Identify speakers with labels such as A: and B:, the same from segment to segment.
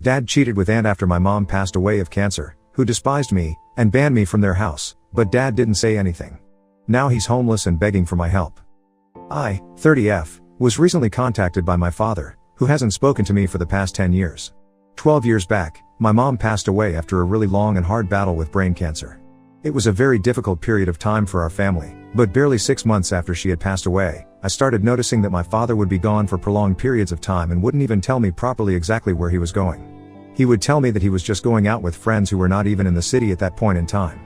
A: Dad cheated with Aunt after my mom passed away of cancer, who despised me, and banned me from their house, but Dad didn't say anything. Now he's homeless and begging for my help. I, 30F, was recently contacted by my father, who hasn't spoken to me for the past 10 years. 12 years back, my mom passed away after a really long and hard battle with brain cancer. It was a very difficult period of time for our family, but barely 6 months after she had passed away, I started noticing that my father would be gone for prolonged periods of time and wouldn't even tell me properly exactly where he was going. He would tell me that he was just going out with friends who were not even in the city at that point in time.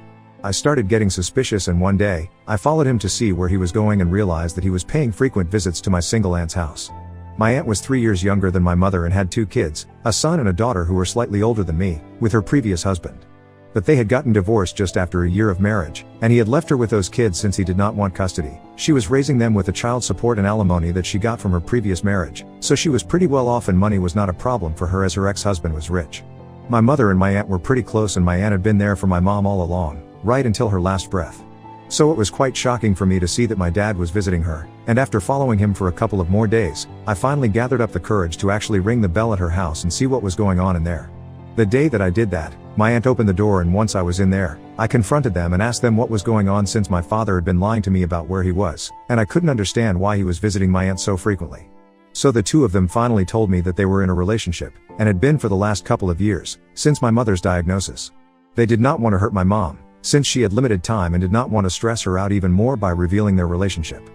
A: I started getting suspicious, and one day, I followed him to see where he was going and realized that he was paying frequent visits to my single aunt's house. My aunt was 3 years younger than my mother and had 2 kids, a son and a daughter who were slightly older than me, with her previous husband. But they had gotten divorced just after a year of marriage, and he had left her with those kids since he did not want custody. She was raising them with the child support and alimony that she got from her previous marriage, so she was pretty well off and money was not a problem for her as her ex-husband was rich. My mother and my aunt were pretty close, and my aunt had been there for my mom all along, right until her last breath. So it was quite shocking for me to see that my dad was visiting her, and after following him for a couple of more days, I finally gathered up the courage to actually ring the bell at her house and see what was going on in there. The day that I did that, my aunt opened the door, and once I was in there, I confronted them and asked them what was going on, since my father had been lying to me about where he was, and I couldn't understand why he was visiting my aunt so frequently. So the two of them finally told me that they were in a relationship, and had been for the last couple of years, since my mother's diagnosis. They did not want to hurt my mom, since she had limited time, and did not want to stress her out even more by revealing their relationship.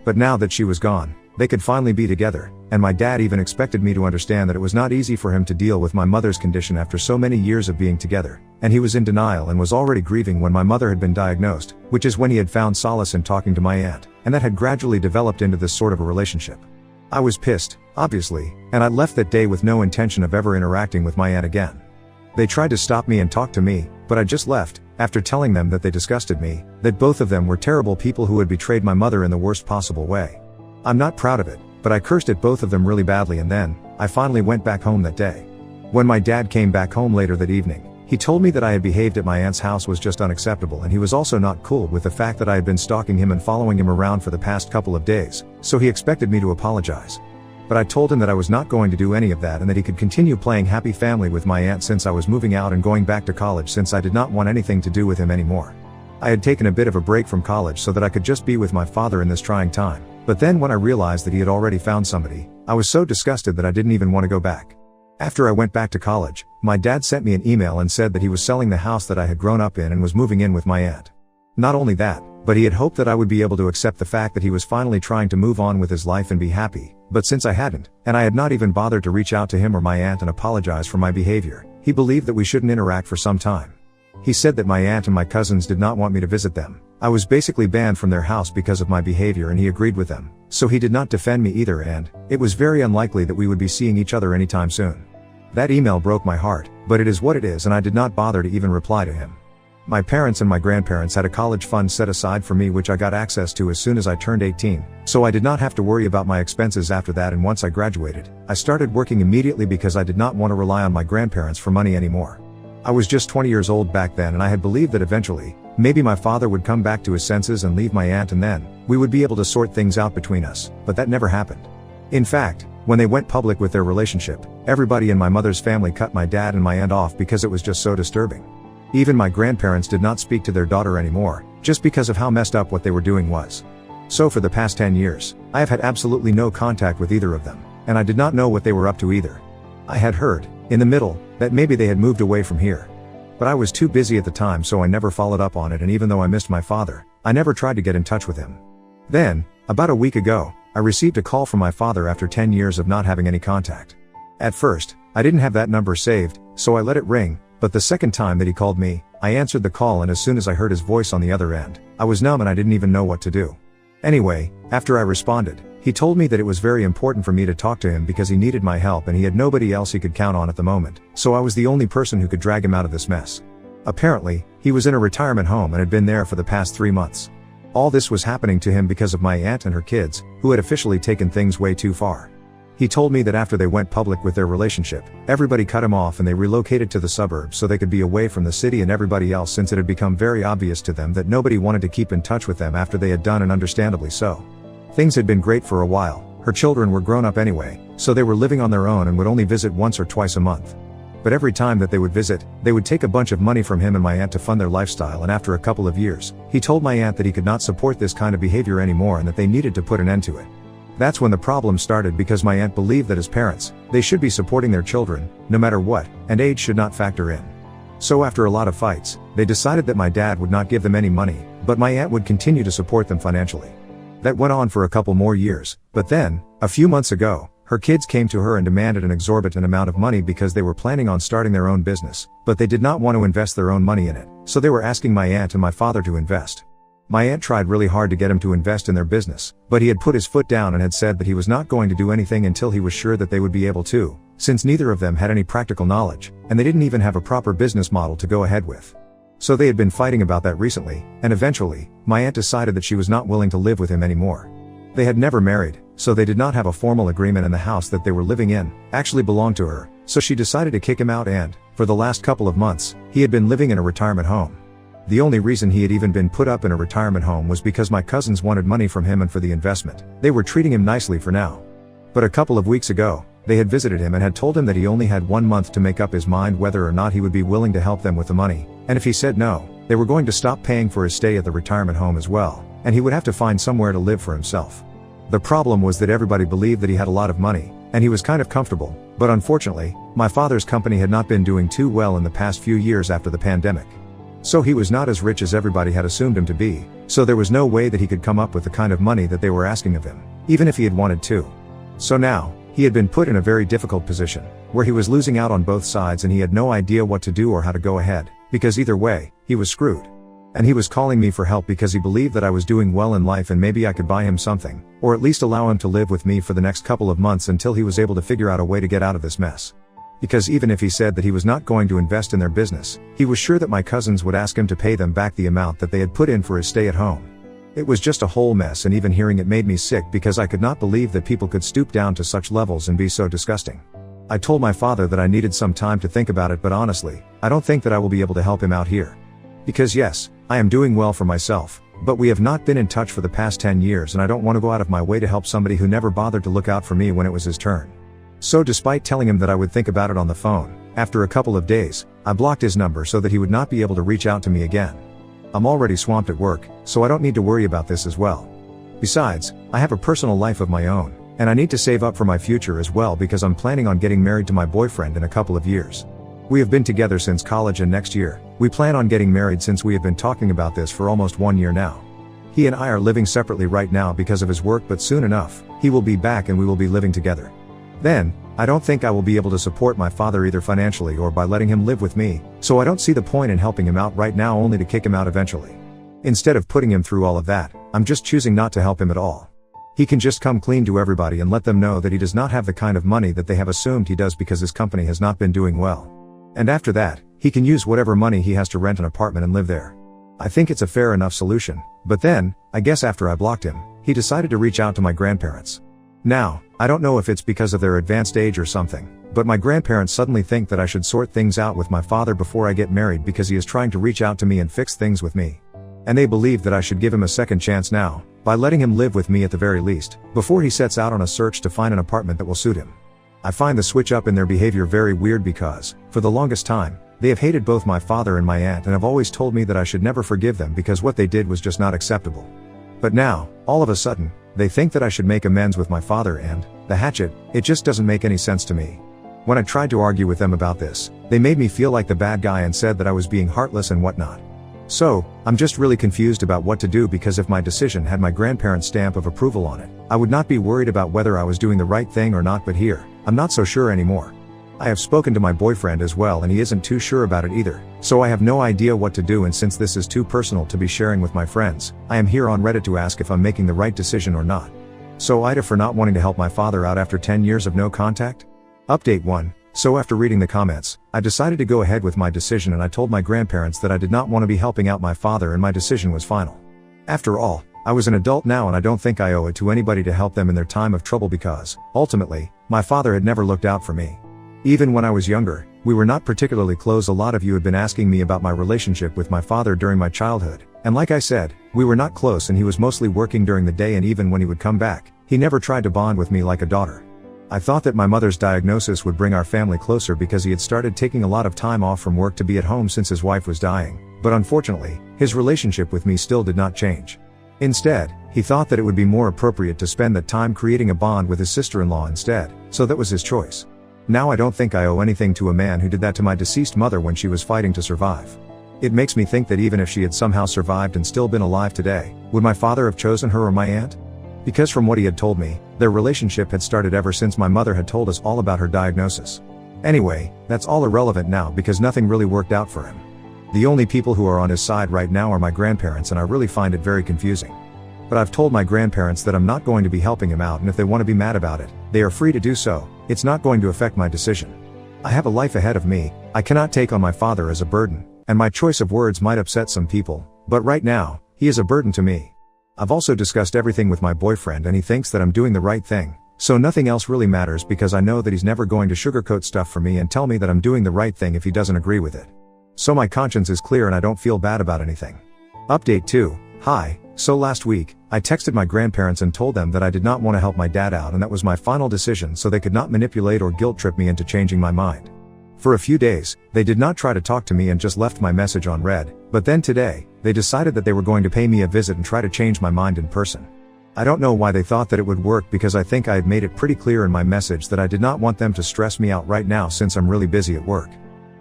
A: But now that she was gone, they could finally be together, and my dad even expected me to understand that it was not easy for him to deal with my mother's condition after so many years of being together, and he was in denial and was already grieving when my mother had been diagnosed, which is when he had found solace in talking to my aunt, and that had gradually developed into this sort of a relationship. I was pissed, obviously, and I left that day with no intention of ever interacting with my aunt again. They tried to stop me and talk to me, but I just left, after telling them that they disgusted me, that both of them were terrible people who had betrayed my mother in the worst possible way. I'm not proud of it, but I cursed at both of them really badly, and then, I finally went back home that day. When my dad came back home later that evening, he told me that I had behaved at my aunt's house was just unacceptable, and he was also not cool with the fact that I had been stalking him and following him around for the past couple of days, so he expected me to apologize. But I told him that I was not going to do any of that, and that he could continue playing happy family with my aunt since I was moving out and going back to college, since I did not want anything to do with him anymore. I had taken a bit of a break from college so that I could just be with my father in this trying time, but then when I realized that he had already found somebody, I was so disgusted that I didn't even want to go back. After I went back to college, my dad sent me an email and said that he was selling the house that I had grown up in and was moving in with my aunt. Not only that, but he had hoped that I would be able to accept the fact that he was finally trying to move on with his life and be happy, but since I hadn't, and I had not even bothered to reach out to him or my aunt and apologize for my behavior, he believed that we shouldn't interact for some time. He said that my aunt and my cousins did not want me to visit them. I was basically banned from their house because of my behavior, and he agreed with them, so he did not defend me either, and it was very unlikely that we would be seeing each other anytime soon. That email broke my heart, but it is what it is, and I did not bother to even reply to him. My parents and my grandparents had a college fund set aside for me, which I got access to as soon as I turned 18, so I did not have to worry about my expenses after that, and once I graduated, I started working immediately because I did not want to rely on my grandparents for money anymore. I was just 20 years old back then, and I had believed that eventually, maybe my father would come back to his senses and leave my aunt, and then, we would be able to sort things out between us, but that never happened. In fact, when they went public with their relationship, everybody in my mother's family cut my dad and my aunt off because it was just so disturbing. Even my grandparents did not speak to their daughter anymore, just because of how messed up what they were doing was. So for the past 10 years, I have had absolutely no contact with either of them, and I did not know what they were up to either. I had heard, in the middle, that maybe they had moved away from here. But I was too busy at the time, so I never followed up on it, and even though I missed my father, I never tried to get in touch with him. Then, about a week ago, I received a call from my father after 10 years of not having any contact. At first, I didn't have that number saved, so I let it ring, but the second time that he called me, I answered the call, and as soon as I heard his voice on the other end, I was numb and I didn't even know what to do. Anyway, after I responded, he told me that it was very important for me to talk to him because he needed my help and he had nobody else he could count on at the moment, so I was the only person who could drag him out of this mess. Apparently, he was in a retirement home and had been there for the past 3 months. All this was happening to him because of my aunt and her kids, who had officially taken things way too far. He told me that after they went public with their relationship, everybody cut him off and they relocated to the suburbs so they could be away from the city and everybody else, since it had become very obvious to them that nobody wanted to keep in touch with them after they had done, and understandably so. Things had been great for a while, her children were grown up anyway, so they were living on their own and would only visit once or twice a month. but every time that they would visit, they would take a bunch of money from him and my aunt to fund their lifestyle, and after a couple of years, he told my aunt that he could not support this kind of behavior anymore and that they needed to put an end to it. That's when the problem started, because my aunt believed that as parents, they should be supporting their children, no matter what, and age should not factor in. So after a lot of fights, they decided that my dad would not give them any money, but my aunt would continue to support them financially. That went on for a couple more years, but then, a few months ago, her kids came to her and demanded an exorbitant amount of money because they were planning on starting their own business, but they did not want to invest their own money in it, so they were asking my aunt and my father to invest. My aunt tried really hard to get him to invest in their business, but he had put his foot down and had said that he was not going to do anything until he was sure that they would be able to, since neither of them had any practical knowledge, and they didn't even have a proper business model to go ahead with. So they had been fighting about that recently, and eventually, my aunt decided that she was not willing to live with him anymore. They had never married, so they did not have a formal agreement, and the house that they were living in actually belonged to her, so she decided to kick him out, and, for the last couple of months, he had been living in a retirement home. The only reason he had even been put up in a retirement home was because my cousins wanted money from him and for the investment. They were treating him nicely for now. But a couple of weeks ago, they had visited him and had told him that he only had 1 month to make up his mind whether or not he would be willing to help them with the money, and if he said no, they were going to stop paying for his stay at the retirement home as well, and he would have to find somewhere to live for himself. The problem was that everybody believed that he had a lot of money, and he was kind of comfortable, but unfortunately, my father's company had not been doing too well in the past few years after the pandemic. So he was not as rich as everybody had assumed him to be, so there was no way that he could come up with the kind of money that they were asking of him, even if he had wanted to. So now, he had been put in a very difficult position, where he was losing out on both sides and he had no idea what to do or how to go ahead, because either way, he was screwed. And he was calling me for help because he believed that I was doing well in life and maybe I could buy him something, or at least allow him to live with me for the next couple of months until he was able to figure out a way to get out of this mess. Because even if he said that he was not going to invest in their business, he was sure that my cousins would ask him to pay them back the amount that they had put in for his stay at home. It was just a whole mess, and even hearing it made me sick because I could not believe that people could stoop down to such levels and be so disgusting. I told my father that I needed some time to think about it, but honestly, I don't think that I will be able to help him out here. Because yes, I am doing well for myself, but we have not been in touch for the past 10 years and I don't want to go out of my way to help somebody who never bothered to look out for me when it was his turn. So despite telling him that I would think about it on the phone, after a couple of days, I blocked his number so that he would not be able to reach out to me again. I'm already swamped at work, so I don't need to worry about this as well. Besides, I have a personal life of my own, and I need to save up for my future as well because I'm planning on getting married to my boyfriend in a couple of years. We have been together since college and next year, we plan on getting married since we have been talking about this for almost 1 year now. He and I are living separately right now because of his work, but soon enough, he will be back and we will be living together. Then, I don't think I will be able to support my father either financially or by letting him live with me, so I don't see the point in helping him out right now only to kick him out eventually. Instead of putting him through all of that, I'm just choosing not to help him at all. He can just come clean to everybody and let them know that he does not have the kind of money that they have assumed he does because his company has not been doing well. And after that, he can use whatever money he has to rent an apartment and live there. I think it's a fair enough solution, but then, I guess after I blocked him, he decided to reach out to my grandparents. Now, I don't know if it's because of their advanced age or something, but my grandparents suddenly think that I should sort things out with my father before I get married because he is trying to reach out to me and fix things with me. And they believe that I should give him a second chance now, by letting him live with me at the very least, before he sets out on a search to find an apartment that will suit him. I find the switch up in their behavior very weird because, for the longest time, they have hated both my father and my aunt and have always told me that I should never forgive them because what they did was just not acceptable. But now, all of a sudden, they think that I should make amends with my father and, the hatchet, it just doesn't make any sense to me. When I tried to argue with them about this, they made me feel like the bad guy and said that I was being heartless and whatnot. So, I'm just really confused about what to do because if my decision had my grandparents' stamp of approval on it, I would not be worried about whether I was doing the right thing or not, but here, I'm not so sure anymore. I have spoken to my boyfriend as well and he isn't too sure about it either, so I have no idea what to do, and since this is too personal to be sharing with my friends, I am here on Reddit to ask if I'm making the right decision or not. So Ida for not wanting to help my father out after 10 years of no contact? Update 1. So after reading the comments, I decided to go ahead with my decision and I told my grandparents that I did not want to be helping out my father and my decision was final. After all, I was an adult now and I don't think I owe it to anybody to help them in their time of trouble because, ultimately, my father had never looked out for me. Even when I was younger, we were not particularly close. A lot of you had been asking me about my relationship with my father during my childhood, and like I said, we were not close and he was mostly working during the day, and even when he would come back, he never tried to bond with me like a daughter. I thought that my mother's diagnosis would bring our family closer because he had started taking a lot of time off from work to be at home since his wife was dying, but unfortunately, his relationship with me still did not change. Instead, he thought that it would be more appropriate to spend that time creating a bond with his sister-in-law instead, so that was his choice. Now I don't think I owe anything to a man who did that to my deceased mother when she was fighting to survive. It makes me think that even if she had somehow survived and still been alive today, would my father have chosen her or my aunt? Because from what he had told me, their relationship had started ever since my mother had told us all about her diagnosis. Anyway, that's all irrelevant now because nothing really worked out for him. The only people who are on his side right now are my grandparents, and I really find it very confusing. But I've told my grandparents that I'm not going to be helping him out, and if they want to be mad about it, they are free to do so. It's not going to affect my decision. I have a life ahead of me. I cannot take on my father as a burden, and my choice of words might upset some people, but right now, he is a burden to me. I've also discussed everything with my boyfriend, and he thinks that I'm doing the right thing, so nothing else really matters because I know that he's never going to sugarcoat stuff for me and tell me that I'm doing the right thing if he doesn't agree with it. So my conscience is clear and I don't feel bad about anything. Update 2. Hi. So last week, I texted my grandparents and told them that I did not want to help my dad out and that was my final decision, so they could not manipulate or guilt trip me into changing my mind. For a few days, they did not try to talk to me and just left my message on read, but then today, they decided that they were going to pay me a visit and try to change my mind in person. I don't know why they thought that it would work because I think I had made it pretty clear in my message that I did not want them to stress me out right now since I'm really busy at work.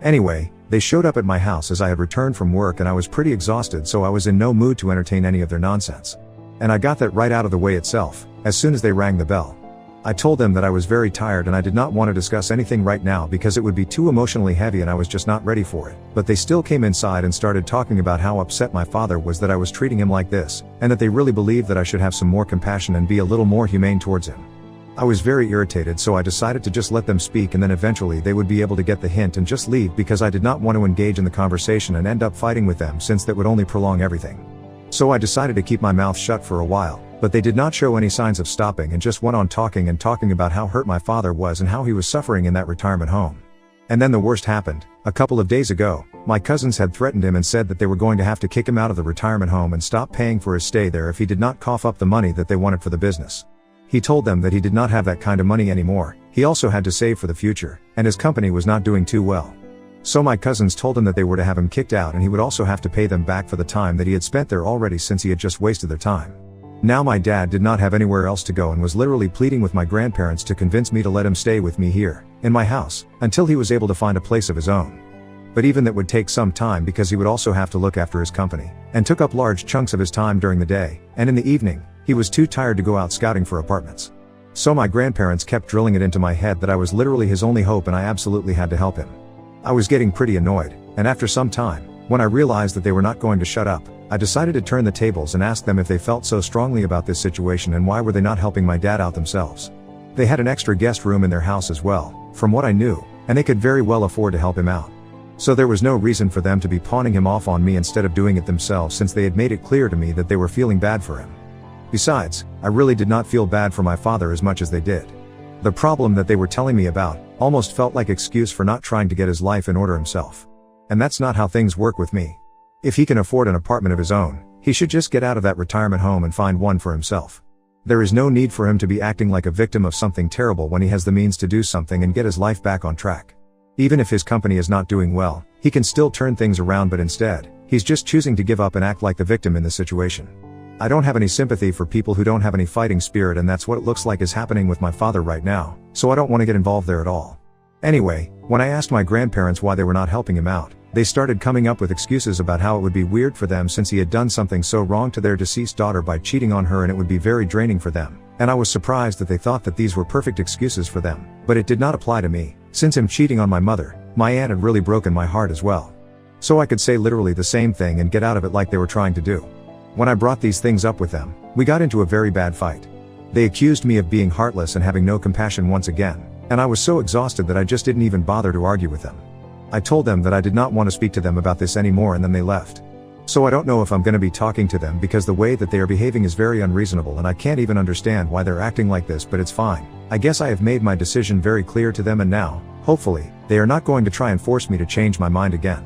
A: Anyway, they showed up at my house as I had returned from work and I was pretty exhausted, so I was in no mood to entertain any of their nonsense. And I got that right out of the way itself, as soon as they rang the bell. I told them that I was very tired and I did not want to discuss anything right now because it would be too emotionally heavy and I was just not ready for it, but they still came inside and started talking about how upset my father was that I was treating him like this, and that they really believed that I should have some more compassion and be a little more humane towards him. I was very irritated, so I decided to just let them speak and then eventually they would be able to get the hint and just leave because I did not want to engage in the conversation and end up fighting with them since that would only prolong everything. So I decided to keep my mouth shut for a while, but they did not show any signs of stopping and just went on talking about how hurt my father was and how he was suffering in that retirement home. And then the worst happened. A couple of days ago, my cousins had threatened him and said that they were going to have to kick him out of the retirement home and stop paying for his stay there if he did not cough up the money that they wanted for the business. He told them that he did not have that kind of money anymore. He also had to save for the future, and his company was not doing too well. So my cousins told him that they were to have him kicked out and he would also have to pay them back for the time that he had spent there already since he had just wasted their time. Now my dad did not have anywhere else to go and was literally pleading with my grandparents to convince me to let him stay with me here, in my house, until he was able to find a place of his own. But even that would take some time because he would also have to look after his company, and took up large chunks of his time during the day, and in the evening, he was too tired to go out scouting for apartments. So my grandparents kept drilling it into my head that I was literally his only hope and I absolutely had to help him. I was getting pretty annoyed, and after some time, when I realized that they were not going to shut up, I decided to turn the tables and ask them if they felt so strongly about this situation and why were they not helping my dad out themselves. They had an extra guest room in their house as well, from what I knew, and they could very well afford to help him out. So there was no reason for them to be pawning him off on me instead of doing it themselves, since they had made it clear to me that they were feeling bad for him. Besides, I really did not feel bad for my father as much as they did. The problem that they were telling me about almost felt like excuse for not trying to get his life in order himself. And that's not how things work with me. If he can afford an apartment of his own, he should just get out of that retirement home and find one for himself. There is no need for him to be acting like a victim of something terrible when he has the means to do something and get his life back on track. Even if his company is not doing well, he can still turn things around, but instead, he's just choosing to give up and act like the victim in this situation. I don't have any sympathy for people who don't have any fighting spirit, and that's what it looks like is happening with my father right now, so I don't want to get involved there at all. Anyway, when I asked my grandparents why they were not helping him out, they started coming up with excuses about how it would be weird for them since he had done something so wrong to their deceased daughter by cheating on her, and it would be very draining for them, and I was surprised that they thought that these were perfect excuses for them, but it did not apply to me, since him cheating on my mother, my aunt, had really broken my heart as well. So I could say literally the same thing and get out of it like they were trying to do. When I brought these things up with them, we got into a very bad fight. They accused me of being heartless and having no compassion once again, and I was so exhausted that I just didn't even bother to argue with them. I told them that I did not want to speak to them about this anymore, and then they left. So I don't know if I'm going to be talking to them because the way that they are behaving is very unreasonable and I can't even understand why they're acting like this, but it's fine. I guess I have made my decision very clear to them, and now, hopefully, they are not going to try and force me to change my mind again.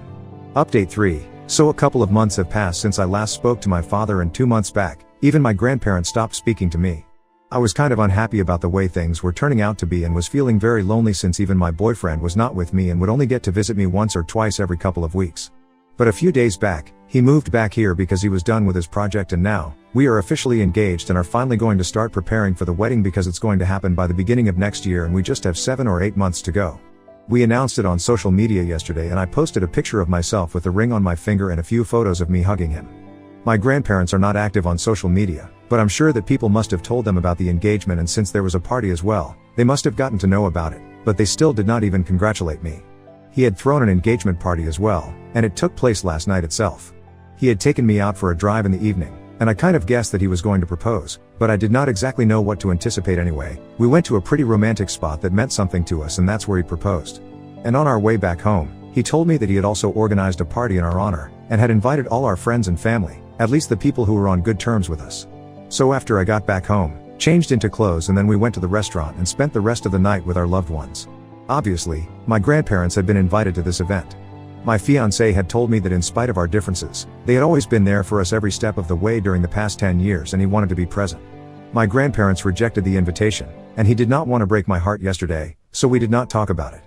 A: Update 3. So a couple of months have passed since I last spoke to my father, and 2 months back, even my grandparents stopped speaking to me. I was kind of unhappy about the way things were turning out to be and was feeling very lonely since even my boyfriend was not with me and would only get to visit me once or twice every couple of weeks. But a few days back, he moved back here because he was done with his project, and now, we are officially engaged and are finally going to start preparing for the wedding because it's going to happen by the beginning of next year and we just have 7 or 8 months to go. We announced it on social media yesterday and I posted a picture of myself with the ring on my finger and a few photos of me hugging him. My grandparents are not active on social media, but I'm sure that people must have told them about the engagement, and since there was a party as well, they must have gotten to know about it, but they still did not even congratulate me. He had thrown an engagement party as well, and it took place last night itself. He had taken me out for a drive in the evening, and I kind of guessed that he was going to propose, but I did not exactly know what to anticipate anyway. We went to a pretty romantic spot that meant something to us, and that's where he proposed. And on our way back home, he told me that he had also organized a party in our honor, and had invited all our friends and family, at least the people who were on good terms with us. So after I got back home, changed into clothes, and then we went to the restaurant and spent the rest of the night with our loved ones. Obviously, my grandparents had been invited to this event. My fiancé had told me that in spite of our differences, they had always been there for us every step of the way during the past 10 years and he wanted to be present. My grandparents rejected the invitation, and he did not want to break my heart yesterday, so we did not talk about it.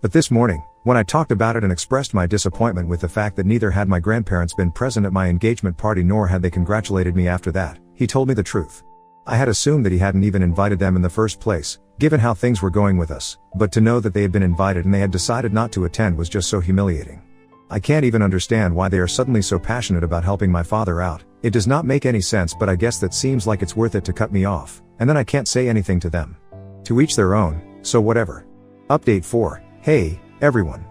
A: But this morning, when I talked about it and expressed my disappointment with the fact that neither had my grandparents been present at my engagement party nor had they congratulated me after that, he told me the truth. I had assumed that he hadn't even invited them in the first place, given how things were going with us, but to know that they had been invited and they had decided not to attend was just so humiliating. I can't even understand why they are suddenly so passionate about helping my father out. It does not make any sense, but I guess that seems like it's worth it to cut me off, and then I can't say anything to them. To each their own, so whatever. Update 4. Hey, everyone.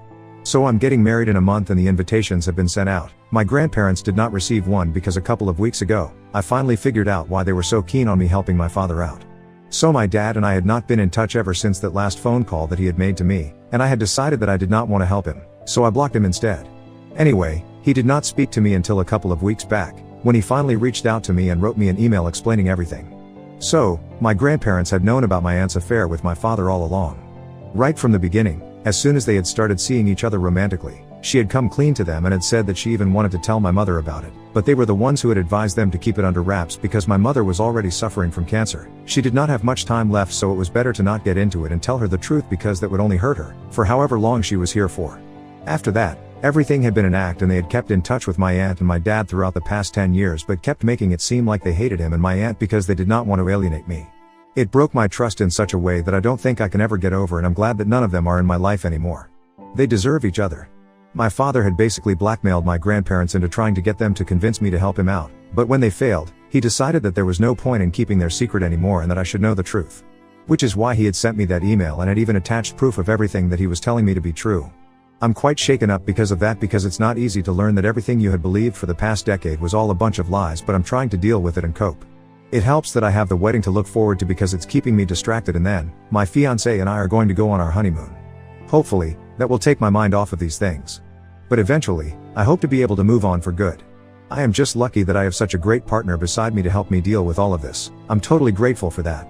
A: So I'm getting married in a month and the invitations have been sent out. My grandparents did not receive one because a couple of weeks ago, I finally figured out why they were so keen on me helping my father out. So my dad and I had not been in touch ever since that last phone call that he had made to me, and I had decided that I did not want to help him, so I blocked him instead. Anyway, he did not speak to me until a couple of weeks back, when he finally reached out to me and wrote me an email explaining everything. So, my grandparents had known about my aunt's affair with my father all along. Right from the beginning, as soon as they had started seeing each other romantically, she had come clean to them and had said that she even wanted to tell my mother about it, but they were the ones who had advised them to keep it under wraps because my mother was already suffering from cancer. She did not have much time left, so it was better to not get into it and tell her the truth because that would only hurt her, for however long she was here for. After that, everything had been an act and they had kept in touch with my aunt and my dad throughout the past 10 years but kept making it seem like they hated him and my aunt because they did not want to alienate me. It broke my trust in such a way that I don't think I can ever get over, and I'm glad that none of them are in my life anymore. They deserve each other. My father had basically blackmailed my grandparents into trying to get them to convince me to help him out, but when they failed, he decided that there was no point in keeping their secret anymore and that I should know the truth. Which is why he had sent me that email and had even attached proof of everything that he was telling me to be true. I'm quite shaken up because of that, because it's not easy to learn that everything you had believed for the past decade was all a bunch of lies, but I'm trying to deal with it and cope. It helps that I have the wedding to look forward to because it's keeping me distracted, and then, my fiancé and I are going to go on our honeymoon. Hopefully, that will take my mind off of these things. But eventually, I hope to be able to move on for good. I am just lucky that I have such a great partner beside me to help me deal with all of this. I'm totally grateful for that.